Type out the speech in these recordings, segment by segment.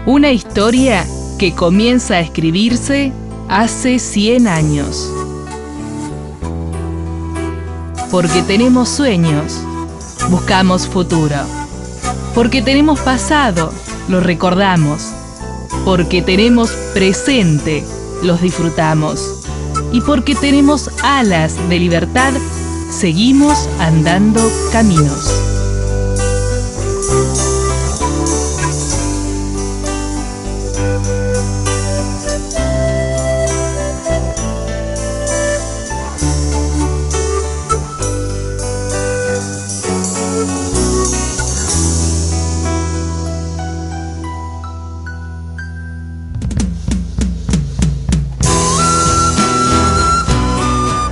Una historia que comienza a escribirse hace 100 años. Porque tenemos sueños, buscamos futuro. Porque tenemos pasado, lo recordamos. Porque tenemos presente, los disfrutamos. Y porque tenemos alas de libertad, seguimos andando caminos.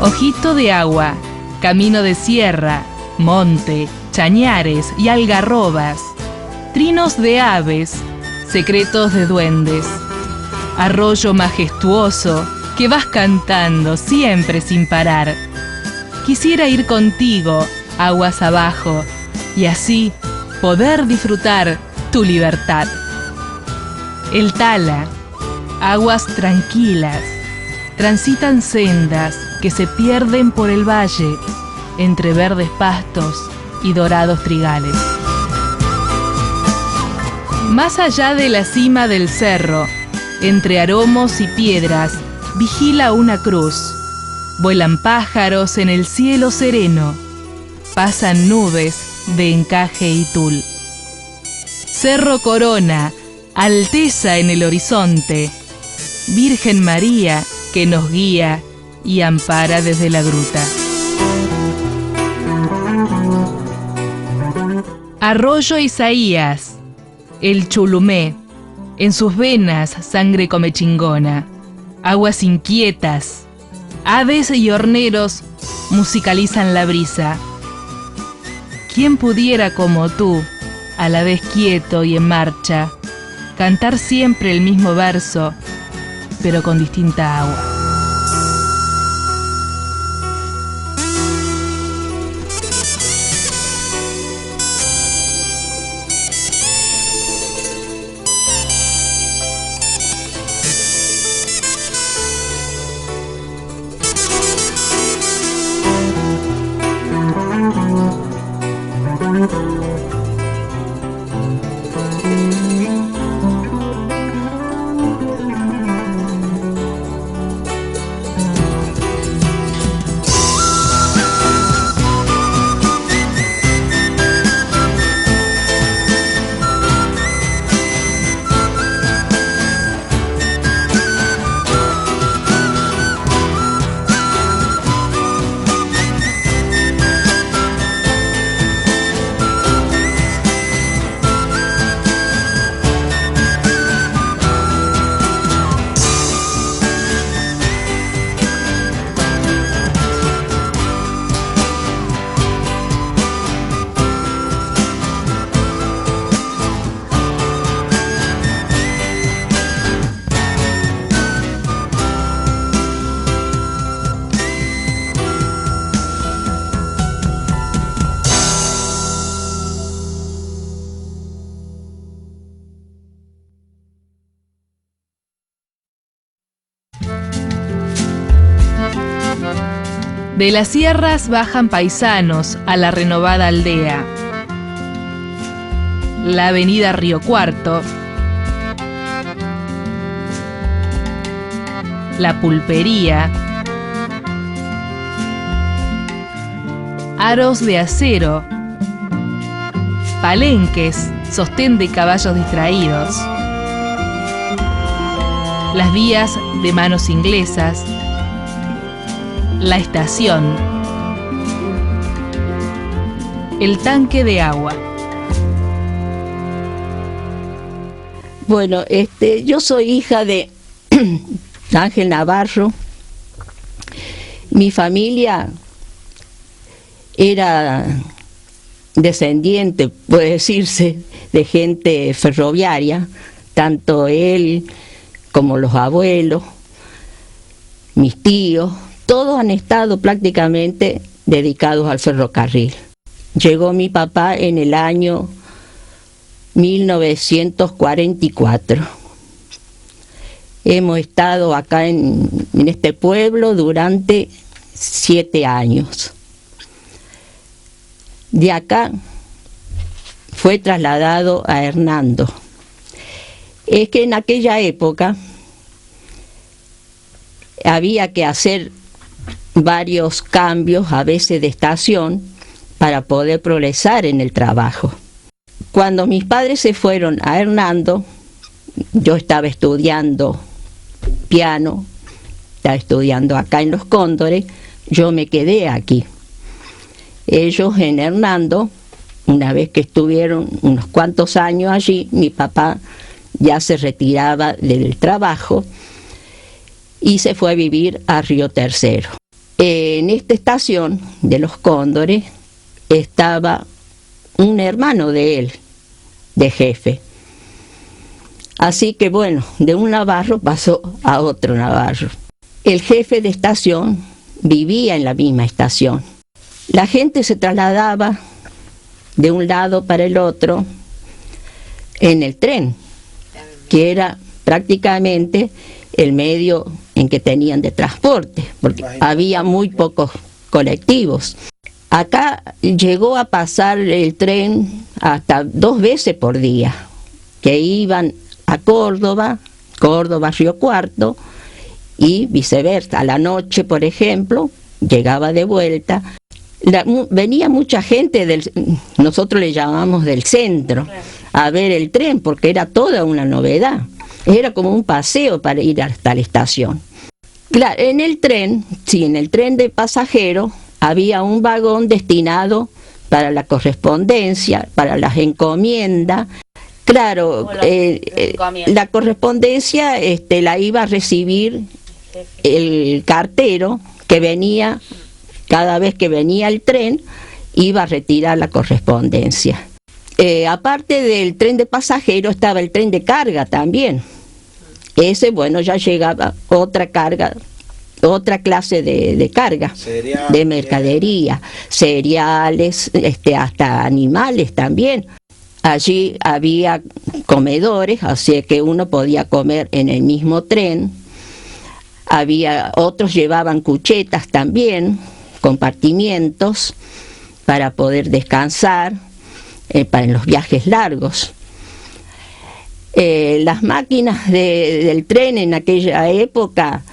Ojito de agua, camino de sierra, monte, chañares y algarrobas, trinos de aves, secretos de duendes, arroyo majestuoso que vas cantando siempre sin parar. Quisiera ir contigo, aguas abajo, y así poder disfrutar tu libertad. El Tala, aguas tranquilas, transitan sendas que se pierden por el valle, entre verdes pastos y dorados trigales. Más allá de la cima del cerro, entre aromos y piedras, vigila una cruz. Vuelan pájaros en el cielo sereno, pasan nubes de encaje y tul. Cerro Corona, alteza en el horizonte, Virgen María que nos guía y ampara desde la gruta. Arroyo Isaías, el Chulumé, en sus venas sangre comechingona, aguas inquietas, aves y horneros musicalizan la brisa. ¿Quién pudiera como tú, a la vez quieto y en marcha, cantar siempre el mismo verso, pero con distinta agua? De las sierras bajan paisanos a la renovada aldea. La avenida Río Cuarto, la pulpería, aros de acero, palenques, sostén de caballos distraídos, las vías de manos inglesas, la estación, el tanque de agua. Bueno, yo soy hija de Ángel Navarro. Mi familia era descendiente, puede decirse, de gente ferroviaria, tanto él como los abuelos, mis tíos. Todos han estado prácticamente dedicados al ferrocarril. Llegó mi papá en el año 1944. Hemos estado acá en este pueblo durante 7 años. De acá fue trasladado a Hernando. Es que en aquella época había que hacer varios cambios, a veces de estación, para poder progresar en el trabajo. Cuando mis padres se fueron a Hernando, yo estaba estudiando piano, estaba estudiando acá en Los Cóndores, yo me quedé aquí. Ellos en Hernando, una vez que estuvieron unos cuantos años allí, mi papá ya se retiraba del trabajo y se fue a vivir a Río Tercero. En esta estación de Los Cóndores estaba un hermano de él, de jefe. Así que bueno, de un navarro pasó a otro navarro. El jefe de estación vivía en la misma estación. La gente se trasladaba de un lado para el otro en el tren, que era prácticamente el medio en que tenían de transporte, porque había muy pocos colectivos. Acá llegó a pasar el tren hasta 2 veces por día, que iban a Córdoba, Río Cuarto, y viceversa. A la noche, por ejemplo, llegaba de vuelta. Venía mucha gente, nosotros le llamamos del centro, a ver el tren, porque era toda una novedad. Era como un paseo para ir hasta la estación. Claro, en el tren de pasajeros, había un vagón destinado para la correspondencia, para las encomiendas. Claro, la correspondencia la iba a recibir el cartero que venía, cada vez que venía el tren, iba a retirar la correspondencia. Aparte del tren de pasajeros estaba el tren de carga también. Ese, bueno, ya llegaba otra carga, otra clase de carga, de mercadería, cereales, hasta animales también. Allí había comedores, así que uno podía comer en el mismo tren. Otros llevaban cuchetas también, compartimientos para poder descansar para los viajes largos. Las máquinas del tren en aquella época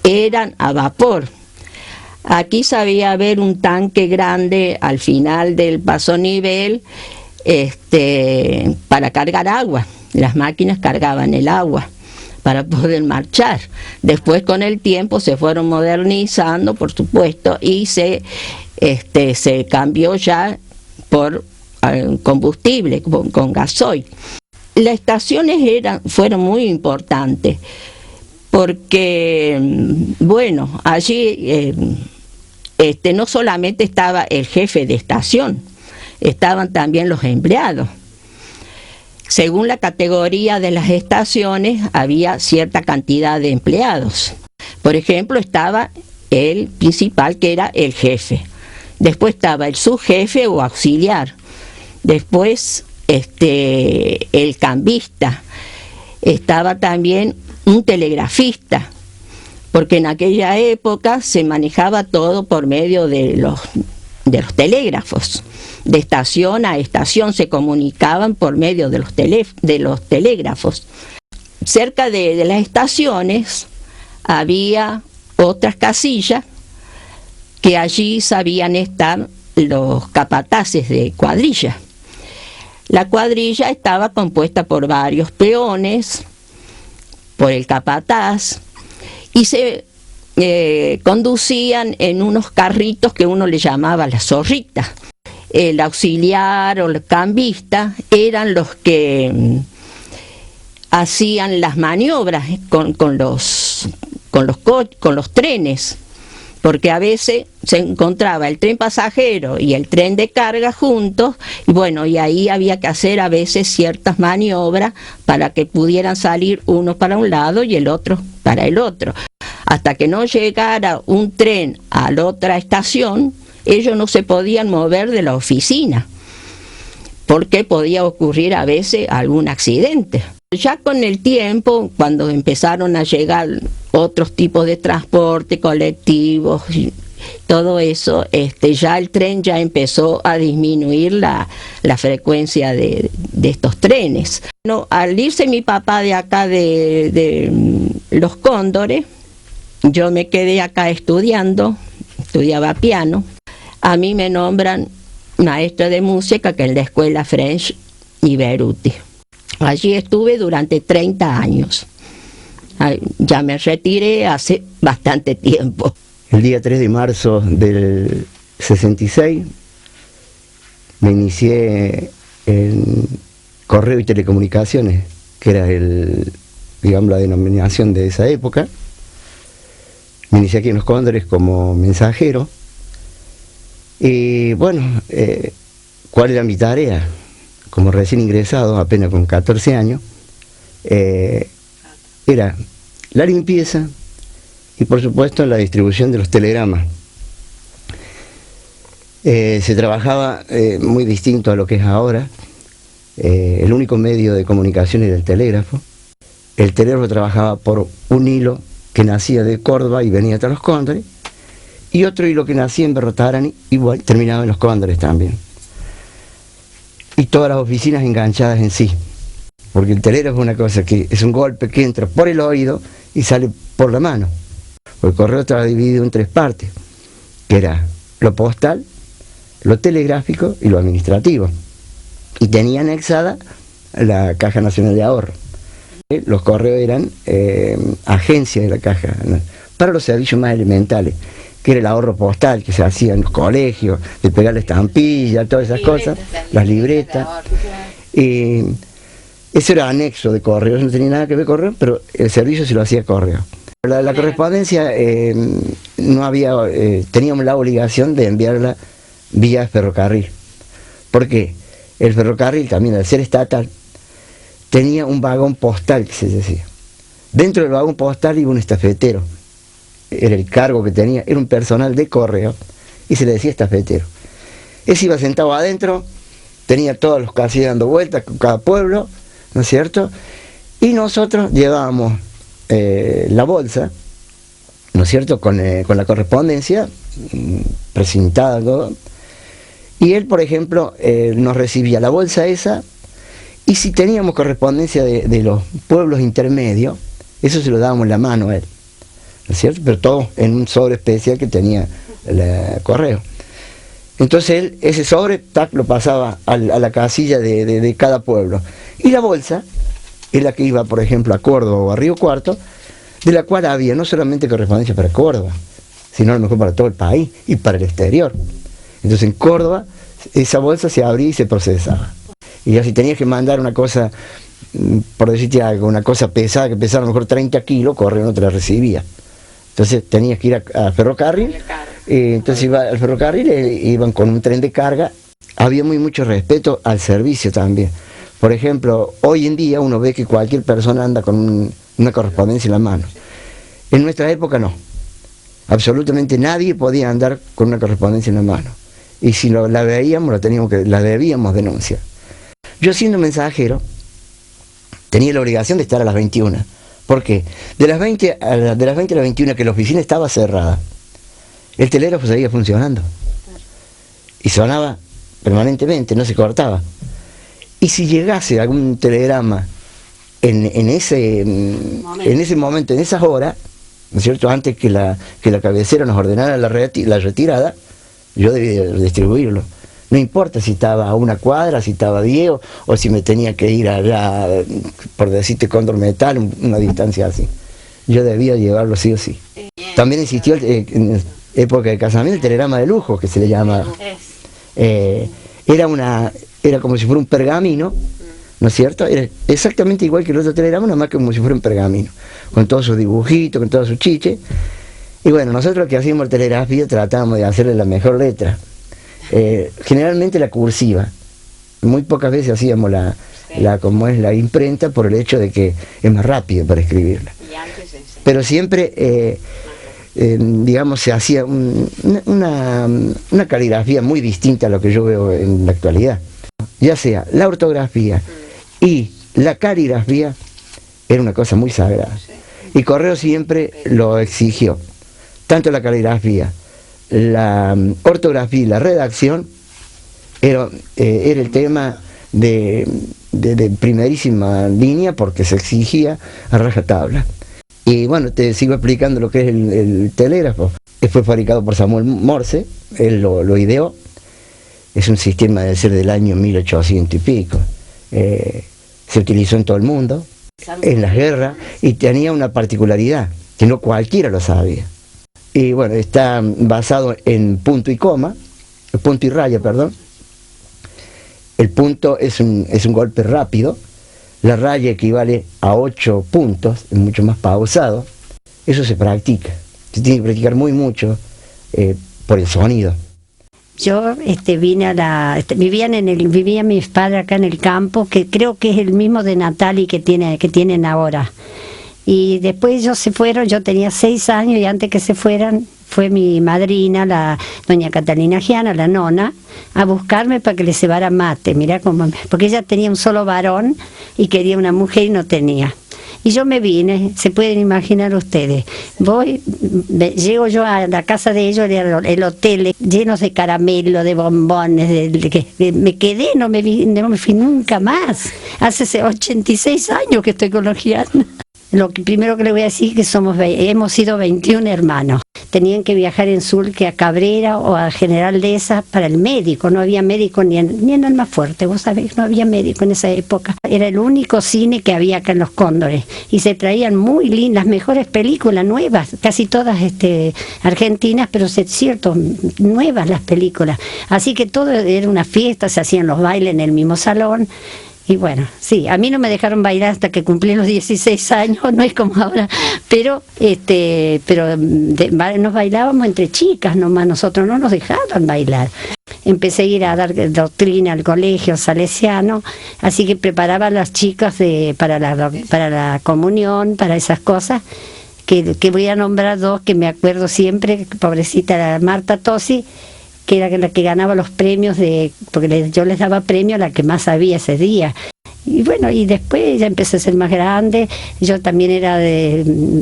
eran a vapor. Aquí sabía haber un tanque grande al final del pasonivel para cargar agua. Las máquinas cargaban el agua para poder marchar. Después, con el tiempo, se fueron modernizando, por supuesto, y se cambió ya por combustible, con gasoil. Las estaciones fueron muy importantes, porque, bueno, allí no solamente estaba el jefe de estación, estaban también los empleados. Según la categoría de las estaciones, había cierta cantidad de empleados. Por ejemplo, estaba el principal, que era el jefe. Después estaba el subjefe o auxiliar. Después, el cambista. Estaba también un telegrafista, porque en aquella época se manejaba todo por medio de los telégrafos. De estación a estación se comunicaban por medio de los telégrafos. Cerca de las estaciones había otras casillas que allí sabían estar los capataces de cuadrilla. La cuadrilla estaba compuesta por varios peones, por el capataz, y se conducían en unos carritos que uno le llamaba las zorritas. El auxiliar o el cambista eran los que hacían las maniobras con los trenes, porque a veces se encontraba el tren pasajero y el tren de carga juntos, y bueno, y ahí había que hacer a veces ciertas maniobras para que pudieran salir uno para un lado y el otro para el otro. Hasta que no llegara un tren a la otra estación, ellos no se podían mover de la oficina. porque podía ocurrir a veces algún accidente. Ya con el tiempo, cuando empezaron a llegar otros tipos de transporte, colectivos, todo eso, ya el tren ya empezó a disminuir la frecuencia de estos trenes. No, al irse mi papá de acá de Los Cóndores, yo me quedé acá estudiando, estudiaba piano. A mí me nombran maestra de música que en la escuela French y Beruti. Allí estuve durante 30 años. Ya me retiré hace bastante tiempo. El día 3 de marzo del 66 me inicié en Correo y Telecomunicaciones, que era digamos, la denominación de esa época. Me inicié aquí en Los Cóndores como mensajero. Y bueno, ¿cuál era mi tarea? Como recién ingresado, apenas con 14 años, era la limpieza y por supuesto la distribución de los telegramas. Se trabajaba muy distinto a lo que es ahora. El único medio de comunicación era el telégrafo. El telégrafo trabajaba por un hilo que nacía de Córdoba y venía hasta Los Cóndores, y otro hilo que nacía en Berrotarani, igual terminaba en Los Cóndores también. Y todas las oficinas enganchadas en sí, porque el telégrafo es una cosa que es un golpe que entra por el oído y sale por la mano. El correo estaba dividido en 3 partes, que era lo postal, lo telegráfico y lo administrativo, y tenía anexada la Caja Nacional de Ahorro. Los correos eran agencias de la Caja para los servicios más elementales, que era el ahorro postal que se hacía en los colegios, de pegar la estampilla, todas esas cosas, las libretas. Eso era anexo de correo, no tenía nada que ver con correo, pero el servicio se lo hacía correo. La correspondencia no había, teníamos la obligación de enviarla vía ferrocarril. ¿Por qué? El ferrocarril también, al ser estatal, tenía un vagón postal, que se decía. Dentro del vagón postal iba un estafetero. Era el cargo que tenía, era un personal de correo, y se le decía estafetero. Ese iba sentado adentro, tenía todos los casillas dando vueltas con cada pueblo, ¿no es cierto? Y nosotros llevábamos la bolsa, ¿no es cierto?, con la correspondencia precintada, todo. Y él, por ejemplo, nos recibía la bolsa esa, y si teníamos correspondencia de los pueblos intermedios, eso se lo dábamos en la mano a él, ¿no es cierto? Pero todo en un sobre especial que tenía el correo. Entonces él, ese sobre, tac, lo pasaba a la casilla de cada pueblo. Y la bolsa es la que iba, por ejemplo, a Córdoba o a Río Cuarto, de la cual había no solamente correspondencia para Córdoba, sino a lo mejor para todo el país y para el exterior. Entonces en Córdoba esa bolsa se abría y se procesaba. Y ya si tenías que mandar una cosa, por decirte algo, una cosa pesada que pesaba a lo mejor 30 kilos, correo no te la recibía. Entonces tenías que ir a ferrocarril, entonces iba al ferrocarril, iban con un tren de carga. Había mucho respeto al servicio también. Por ejemplo, hoy en día uno ve que cualquier persona anda con una correspondencia en la mano. En nuestra época no. Absolutamente nadie podía andar con una correspondencia en la mano. Y si la veíamos, la debíamos denunciar. Yo, siendo mensajero, tenía la obligación de estar a las 21. ¿Por qué? De las 20 a las 21, que la oficina estaba cerrada, el telégrafo seguía funcionando. Y sonaba permanentemente, no se cortaba. Y si llegase algún telegrama en ese momento, en esas horas, ¿no es cierto?, antes que la cabecera nos ordenara la retirada, yo debía distribuirlo. No importa si estaba a una cuadra, si estaba a 10, o si me tenía que ir allá, por decirte, Cóndor Metal, una distancia así. Yo debía llevarlo sí o sí. También existió en época de casamiento el telegrama de lujo, que se le llamaba. Era como si fuera un pergamino, ¿no es cierto? Era exactamente igual que el otro telegrama, nada más que como si fuera un pergamino, con todos sus dibujitos, con todos sus chiches. Y bueno, nosotros que hacíamos telegrafía tratábamos de hacerle la mejor letra. Generalmente la cursiva. Muy pocas veces hacíamos como es la imprenta, por el hecho de que es más rápido para escribirla. Pero siempre, digamos, se hacía una caligrafía muy distinta a lo que yo veo en la actualidad. ya sea la ortografía y la caligrafía, era una cosa muy sagrada. Y Correo siempre lo exigió, tanto la caligrafía, la ortografía y la redacción, era el tema de primerísima línea, porque se exigía a rajatabla. Y bueno, te sigo explicando lo que es el telégrafo. Fue fabricado por Samuel Morse, él lo ideó. Es un sistema de ser del año 1800 y pico. Se utilizó en todo el mundo, en las guerras, y tenía una particularidad, que no cualquiera lo sabía. Y bueno, está basado en punto y coma, punto y raya, perdón. El punto es un golpe rápido, la raya equivale a 8 puntos, es mucho más pausado. Eso se practica, se tiene que practicar mucho por el sonido. Yo vivían mis padres acá en el campo, que creo que es el mismo de Natali que tienen ahora. Y después ellos se fueron, yo tenía 6 años, y antes que se fueran fue mi madrina, la doña Catalina Giana, la nona, a buscarme para que le cebara mate. Mirá cómo, porque ella tenía un solo varón y quería una mujer y no tenía. Y yo me vine, se pueden imaginar ustedes, llego yo a la casa de ellos, el hotel lleno de caramelo, de bombones, me quedé, no me fui nunca más. Hace 86 años que estoy con los Giana. Lo primero que le voy a decir es que hemos sido 21 hermanos. Tenían que viajar en Sulque a Cabrera o a General Dehesa para el médico. No había médico ni en Almafuerte, vos sabés, no había médico en esa época. Era el único cine que había acá en Los Cóndores. Y se traían muy lindas, las mejores películas, nuevas, casi todas argentinas, pero es cierto, nuevas las películas. Así que todo era una fiesta, se hacían los bailes en el mismo salón. Y bueno, sí, a mí no me dejaron bailar hasta que cumplí los 16 años, no es como ahora, pero nos bailábamos entre chicas nomás, nosotros no nos dejaban bailar. Empecé a ir a dar doctrina al colegio salesiano, así que preparaba a las chicas para la comunión, para esas cosas, que voy a nombrar 2 que me acuerdo siempre, pobrecita la Marta Tosi, que era la que ganaba los premios, porque yo les daba premio a la que más sabía ese día. Y bueno, y después ya empecé a ser más grande, yo también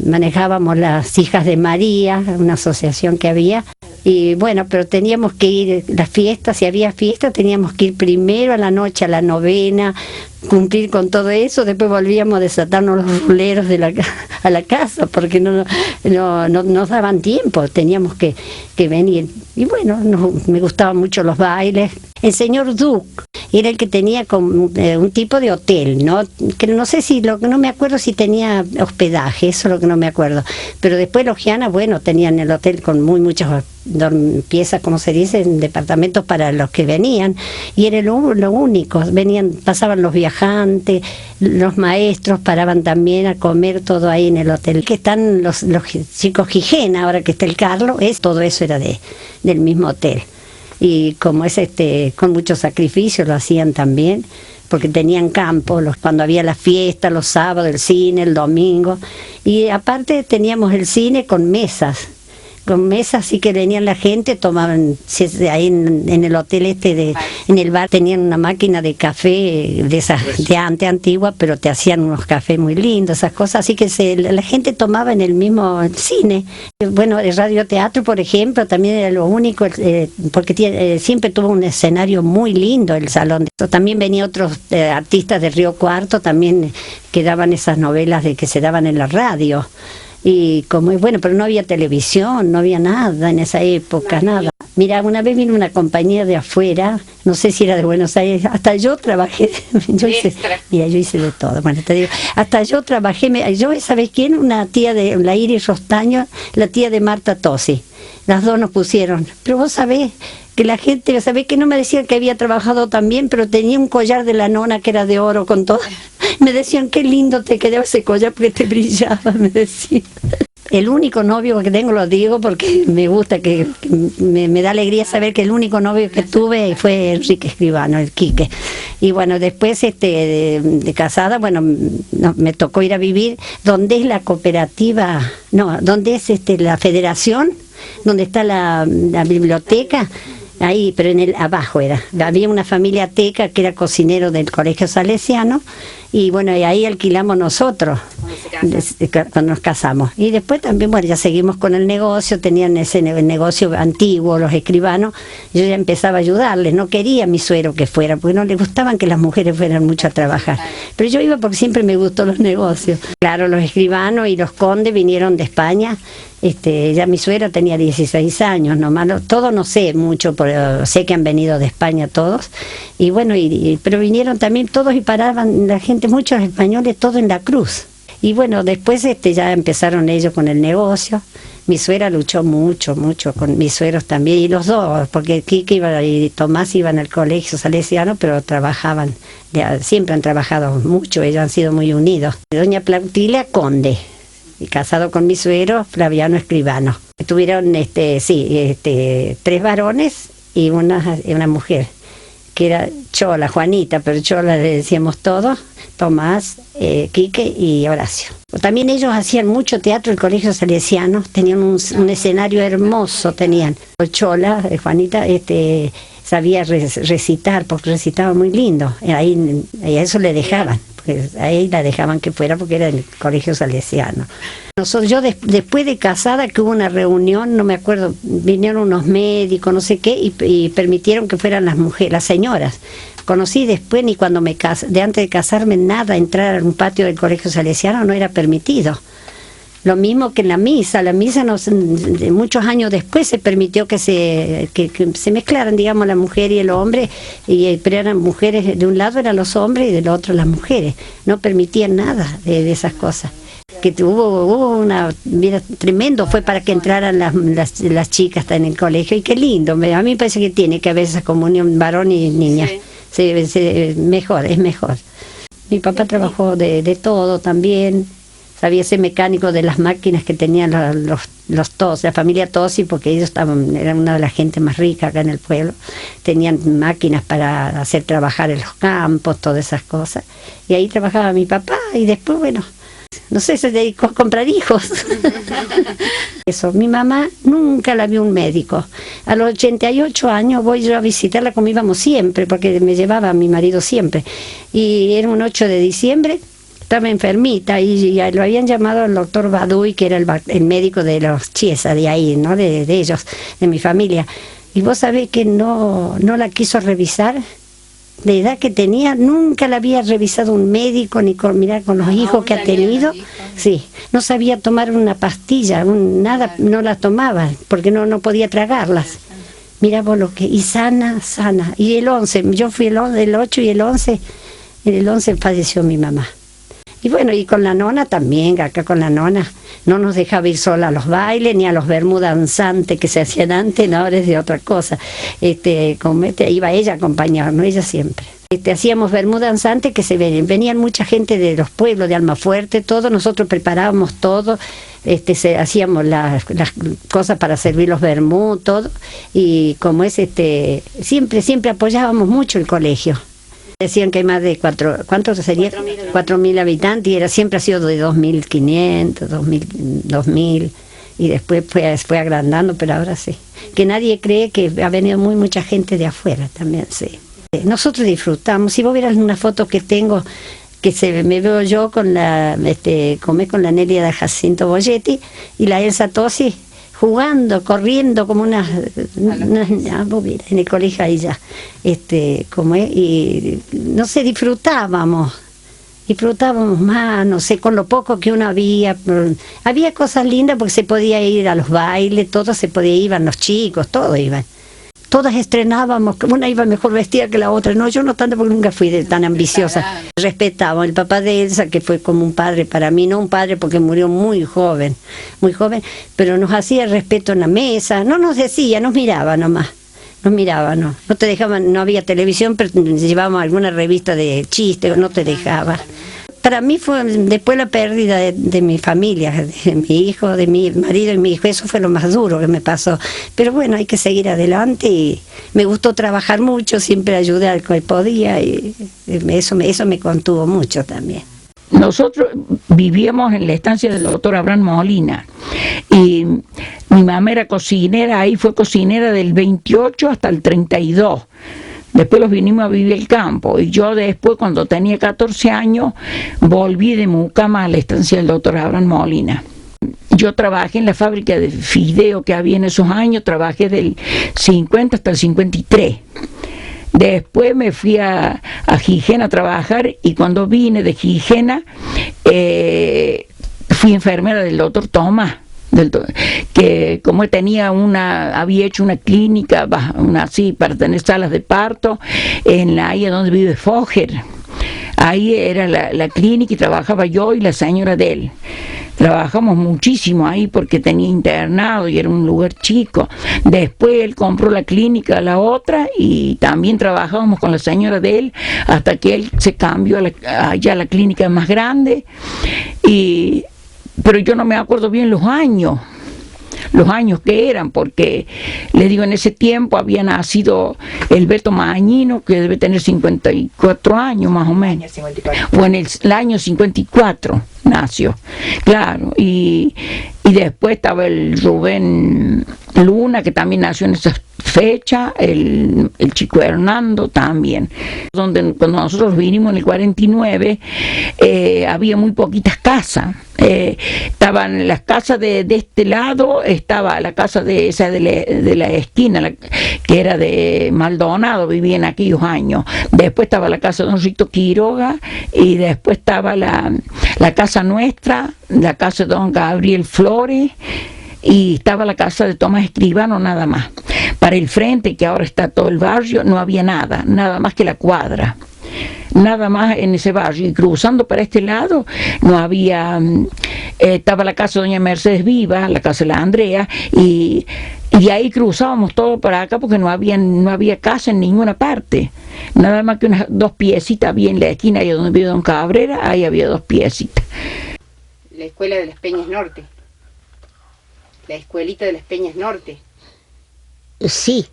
manejábamos las Hijas de María, una asociación que había, y bueno, pero teníamos que ir, las fiestas, si había fiesta, teníamos que ir primero a la noche a la novena, cumplir con todo eso, después volvíamos a desatarnos los ruleros a la casa, porque no nos daban tiempo, teníamos que venir. Y bueno, me gustaban mucho los bailes. El señor Duc era el que tenía como un tipo de hotel, ¿no? Que no sé no me acuerdo si tenía hospedaje, eso es lo que no me acuerdo. Pero después los Giana, bueno, tenían el hotel con muchas piezas, como se dice, en departamentos para los que venían, y era lo único. Pasaban los viajantes, los maestros paraban también a comer todo ahí en el hotel. Que están los chicos Gijena, ahora que está el Carlos, todo eso era del mismo hotel. Y como es con mucho sacrificio lo hacían también, porque tenían campo, cuando había la fiesta, los sábados, el cine, el domingo, y aparte teníamos el cine con mesas, sí que venían la gente, tomaban ahí en el hotel en el bar tenían una máquina de café de esas de antigua, pero te hacían unos cafés muy lindos, esas cosas, así que la gente tomaba en el mismo cine. Bueno, el radioteatro, por ejemplo, también era lo único, porque siempre tuvo un escenario muy lindo el salón. También venían otros artistas de Río Cuarto, también que daban esas novelas que se daban en la radio. Y como es bueno, pero no había televisión, no había nada en esa época, nada. Mira, una vez vino una compañía de afuera, no sé si era de Buenos Aires, hasta yo trabajé, yo hice de todo, bueno, te digo, hasta yo trabajé, ¿sabes quién? Una tía de la Iris Rostaño, la tía de Marta Tosi, las dos nos pusieron, pero vos sabés que la gente, ¿sabés que no me decían que había trabajado también, pero tenía un collar de la nona que era de oro con todo? Me decían, qué lindo te quedaba ese collar porque te brillaba, me decían. El único novio que tengo, lo digo porque me gusta, que me da alegría saber que el único novio que tuve fue Enrique Escribano, el Quique. Y bueno, después de casada, bueno, me tocó ir a vivir donde es la cooperativa, no, donde es la federación, donde está la biblioteca. Ahí, pero en el abajo era. Había una familia teca que era cocinero del colegio salesiano y bueno, y ahí alquilamos nosotros cuando nos casamos. Y después también, bueno, ya seguimos con el negocio, tenían ese negocio antiguo, los escribanos, yo ya empezaba a ayudarles, no quería mi suegro que fuera, porque no le gustaban que las mujeres fueran mucho a trabajar. Pero yo iba porque siempre me gustó los negocios. Claro, los escribanos y los condes vinieron de España. Ya mi suegra tenía 16 años, nomás, todo no sé mucho, pero sé que han venido de España todos, y bueno, pero vinieron también todos y paraban la gente, muchos españoles, todo en la cruz. Y bueno, después ya empezaron ellos con el negocio. Mi suegra luchó mucho con mis suegros también, y los dos, porque Quique y Tomás iban al colegio salesiano, pero trabajaban, siempre han trabajado mucho, ellos han sido muy unidos. Doña Plautilia Conde, y casado con mi suegro Flaviano Escribano. Tuvieron 3 varones y una mujer, que era Chola, Juanita, pero Chola le decíamos todos, Tomás, Quique y Horacio. También ellos hacían mucho teatro, el colegio salesiano, tenían un escenario hermoso, tenían. Chola, Juanita, sabía recitar, porque recitaba muy lindo, ahí a eso le dejaban. Ahí la dejaban que fuera porque era el colegio salesiano. Yo después de casada, que hubo una reunión, no me acuerdo, vinieron unos médicos, no sé qué, y permitieron que fueran las mujeres, las señoras. Conocí después, ni cuando me casé, de antes de casarme, nada, entrar a un patio del colegio salesiano no era permitido. Lo mismo que en la misa muchos años después se permitió que se mezclaran, digamos, la mujer y el hombre, pero eran mujeres, de un lado eran los hombres y del otro las mujeres, no permitían nada de esas cosas. Que hubo mira, tremendo fue para que entraran las chicas en el colegio, y qué lindo, a mí me parece que tiene que haber esa comunión varón y niña, es mejor. Mi papá trabajó de todo también. Sabía ser mecánico de las máquinas que tenían los Tosi, la familia Tosi, porque ellos eran una de las gente más ricas acá en el pueblo. Tenían máquinas para hacer trabajar en los campos, todas esas cosas. Y ahí trabajaba mi papá, y después, bueno, no sé, se dedicó a comprar hijos. Eso, mi mamá nunca la vio un médico. A los 88 años voy yo a visitarla, como íbamos siempre, porque me llevaba a mi marido siempre. Y era un 8 de diciembre, estaba enfermita y lo habían llamado al doctor Baduy, que era el médico de los Chiesa de ahí, ¿no? De ellos, de mi familia. Y vos sabés que no la quiso revisar. De edad que tenía, nunca la había revisado un médico, ni con los hijos que ha tenido. Sí, no sabía tomar una pastilla, nada, no la tomaba, porque no podía tragarlas. Mirá vos lo que, y sana. Y el 11, yo fui el 8 y el 11 falleció mi mamá. Y bueno, y con la nona también, acá con la nona, no nos dejaba ir sola a los bailes, ni a los vermú danzantes que se hacían antes, no, ahora es de otra cosa. Iba ella a acompañarnos, ella siempre. Hacíamos vermú danzante, que venían mucha gente de los pueblos, de Almafuerte, todo, nosotros preparábamos todo, hacíamos las cosas para servir los vermú, todo, y como es, siempre apoyábamos mucho el colegio. Decían que hay más de ¿cuántos sería? 4.000 habitantes, y siempre ha sido de 2.500, 2.000, y después fue agrandando, pero ahora sí. Que nadie cree que ha venido mucha gente de afuera también, sí. Nosotros disfrutamos. Si vos vieras una foto que tengo, me veo yo con la Nelia de Jacinto Bolletti y la Elsa Tosi, jugando, corriendo como en el colegio ahí ya, y no sé, disfrutábamos más, no sé, con lo poco que uno había cosas lindas, porque se podía ir a los bailes, todos se podía, iban los chicos, todos iban. Todas estrenábamos, una iba mejor vestida que la otra. No, yo no tanto, porque nunca fui tan ambiciosa. Respetaba el papá de Elsa, que fue como un padre para mí, no un padre porque murió muy joven, pero nos hacía respeto en la mesa, no nos decía, nos miraba nomás. No te dejaban, no había televisión, pero llevábamos alguna revista de chistes, no te dejaba. Para mí fue después la pérdida de mi familia, de mi hijo, de mi marido y mi hijo, eso fue lo más duro que me pasó. Pero bueno, hay que seguir adelante, y me gustó trabajar mucho, siempre ayudé al que podía, y eso me contuvo mucho también. nosotros vivíamos en la estancia del doctor Abraham Molina y mi mamá era cocinera, ahí fue cocinera del 28 hasta el 32. Después los vinimos a vivir al campo y yo después, cuando tenía 14 años, volví de Mucama a la estancia del doctor Abraham Molina. Yo trabajé en la fábrica de fideo que había en esos años, trabajé del 50 hasta el 53. Después me fui a Gijena a trabajar y cuando vine de Gijena fui enfermera del doctor Tomás, que como había hecho una clínica así para tener salas de parto en la área donde vive Foger. Ahí era la clínica y trabajaba yo y la señora de él. Trabajamos muchísimo ahí porque tenía internado y era un lugar chico. Después él compró la clínica a la otra y también trabajábamos con la señora de él hasta que él se cambió allá a la clínica más grande. Pero yo no me acuerdo bien los años que eran, porque le digo, en ese tiempo había nacido el Beto Mañino, que debe tener 54 años más o menos, o en el año 54 nació, claro, y después estaba el Rubén Luna, que también nació en esa fecha, el chico Hernando también. Cuando nosotros vinimos en el 49, había muy poquitas casas. Estaban las casas de este lado, estaba la casa de la esquina, que era de Maldonado, vivía en aquellos años. Después estaba la casa de don Rito Quiroga y después estaba la casa nuestra, la casa de don Gabriel Flores, y estaba la casa de Tomás Escribano nada más. Para el frente, que ahora está todo el barrio, no había nada más que la cuadra. Nada más en ese barrio, y cruzando para este lado no había, estaba la casa de doña Mercedes Viva, la casa de la Andrea, y ahí cruzábamos todo para acá porque no había casa en ninguna parte, nada más que unas 2 piecitas había en la esquina, ahí donde vive don Cabrera, ahí había 2 piecitas. La escuela de las Peñas Norte, la escuelita de las Peñas Norte. Sí,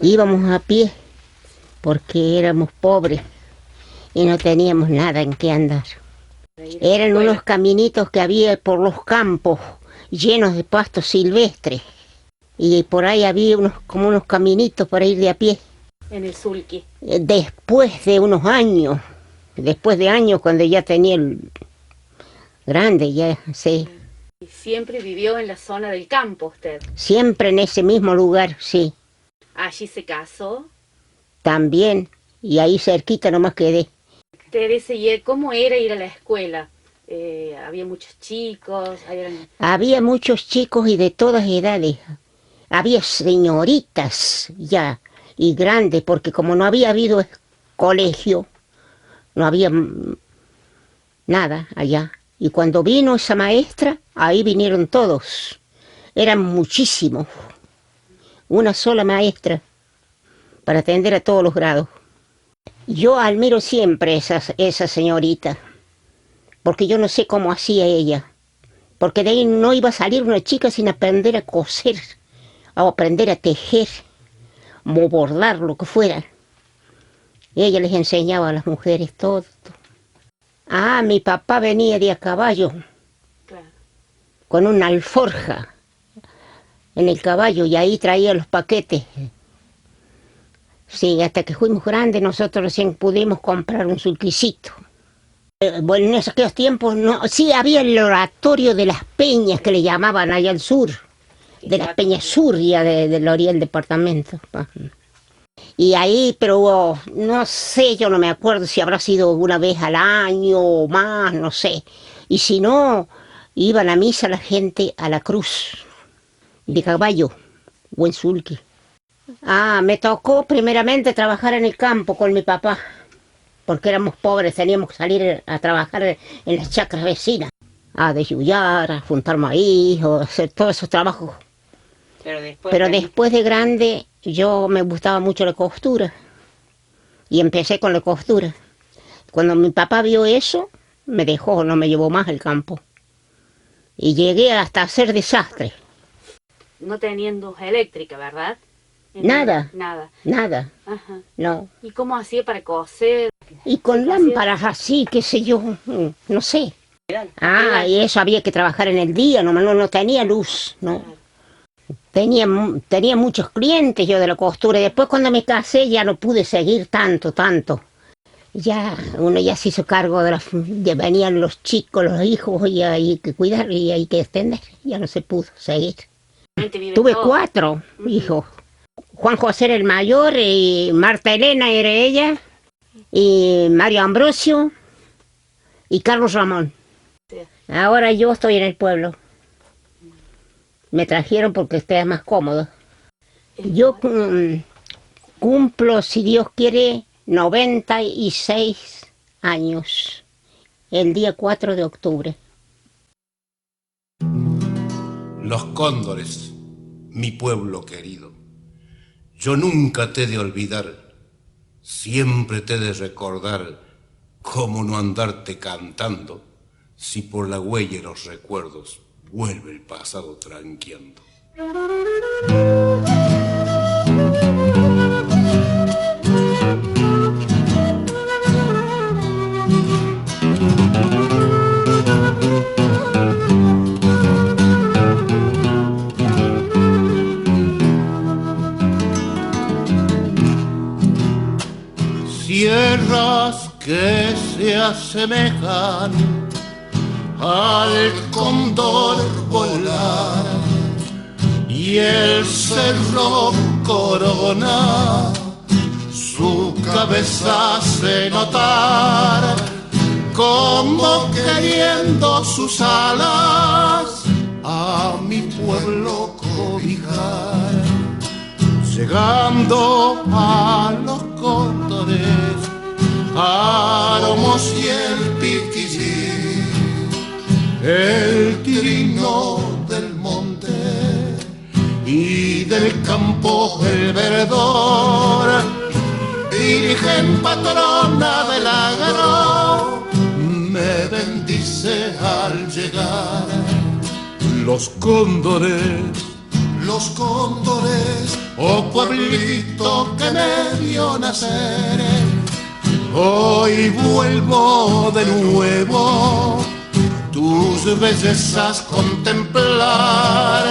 íbamos a pie porque éramos pobres y no teníamos nada en qué andar. Eran unos caminitos que había por los campos llenos de pasto silvestre y por ahí había como unos caminitos para ir de a pie. En el Sulqui. Después de años cuando ya tenía el grande, ya sí. ¿Y siempre vivió en la zona del campo usted? Siempre en ese mismo lugar, sí. ¿Allí se casó? También, y ahí cerquita nomás quedé. Teresa, ¿y cómo era ir a la escuela? ¿Había muchos chicos? Había muchos chicos y de todas edades. Había señoritas ya, y grandes, porque como no había habido colegio, no había nada allá. Y cuando vino esa maestra, ahí vinieron todos. Eran muchísimos. Una sola maestra para atender a todos los grados. Yo admiro siempre esa señorita, porque yo no sé cómo hacía ella, porque de ahí no iba a salir una chica sin aprender a coser, o aprender a tejer, o bordar, lo que fuera. Ella les enseñaba a las mujeres todo. Ah, mi papá venía de a caballo, claro, con una alforja en el caballo, y ahí traía los paquetes. Sí, hasta que fuimos grandes nosotros recién pudimos comprar un sulquicito. Bueno, en aquellos tiempos no, sí había el oratorio de las peñas que le llamaban allá al sur, de las peñas sur ya del Oriente departamento. Y ahí, pero no sé, yo no me acuerdo si habrá sido una vez al año o más, no sé. Y si no, iban a misa la gente a la cruz de caballo, buen sulque. Ah, me tocó primeramente trabajar en el campo con mi papá, porque éramos pobres, teníamos que salir a trabajar en las chacras vecinas, a desyullar, a juntar maíz, o hacer todos esos trabajos. Pero después de grande, yo me gustaba mucho la costura, y empecé con la costura. Cuando mi papá vio eso, me dejó, no me llevó más al campo, y llegué hasta hacer desastre. No teniendo eléctrica, ¿verdad? Nada, Nada. nada, Ajá. no. ¿Y cómo hacía para coser? Y con lámparas así, qué sé yo, no sé. Ah, y eso había que trabajar en el día, no tenía luz, no. Tenía muchos clientes yo de la costura, y después cuando me casé ya no pude seguir tanto. Ya, uno ya se hizo cargo ya venían los chicos, los hijos, y hay que cuidar y hay que extender, ya no se pudo seguir. Tuve 4 hijos. Juan José era el mayor, y Marta Elena era ella, y Mario Ambrosio, y Carlos Ramón. Ahora yo estoy en el pueblo. Me trajeron porque esté más cómodo. Yo cumplo, si Dios quiere, 96 años, el día 4 de octubre. Los cóndores, mi pueblo querido, yo nunca te he de olvidar, siempre te he de recordar, cómo no andarte cantando, si por la huella y los recuerdos vuelve el pasado tranqueando. Sierras que se asemejan al cóndor volar y el cerro corona su cabeza hace notar como queriendo sus alas a mi pueblo cobijar, llegando a los cóndores, aromos y el piquillí, el trino del monte y del campo el verdor, virgen patrona del agro, me bendice al llegar. Los cóndores, oh pueblito que me vio nacer, hoy vuelvo de nuevo tus bellezas contemplar,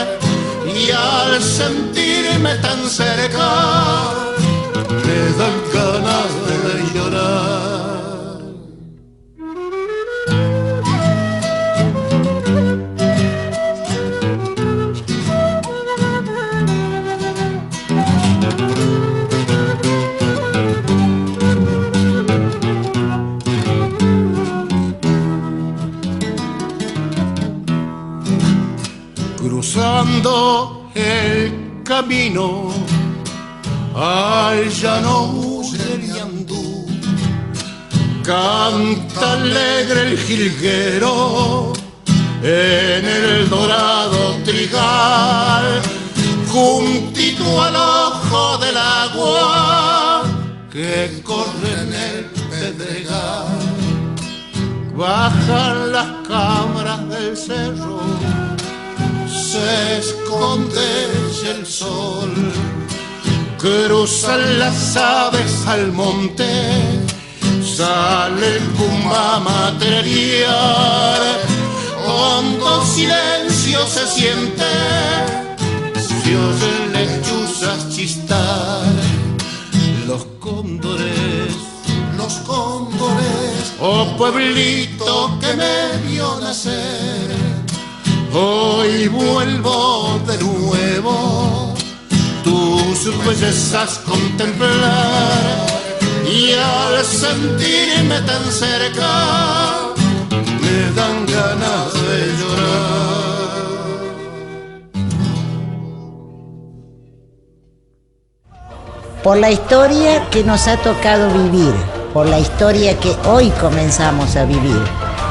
y al sentirme tan cerca me dan ganas de llorar. Cruzando el camino al llano del Ñandú, canta alegre el jilguero en el dorado trigal, juntito al ojo del agua que corre en el pedregal. Bajan las cabras del cerro, se esconde el sol, cruzan las aves al monte, sale el puma a material, hondo silencio se siente, se oyen lechuzas chistar. Los cóndores, oh pueblito que me vio nacer, hoy vuelvo de nuevo tus bellezas contemplar, y al sentirme tan cerca me dan ganas de llorar. Por la historia que nos ha tocado vivir, por la historia que hoy comenzamos a vivir,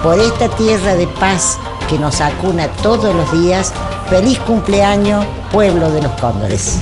por esta tierra de paz que nos acuna todos los días, feliz cumpleaños, pueblo de los cóndores.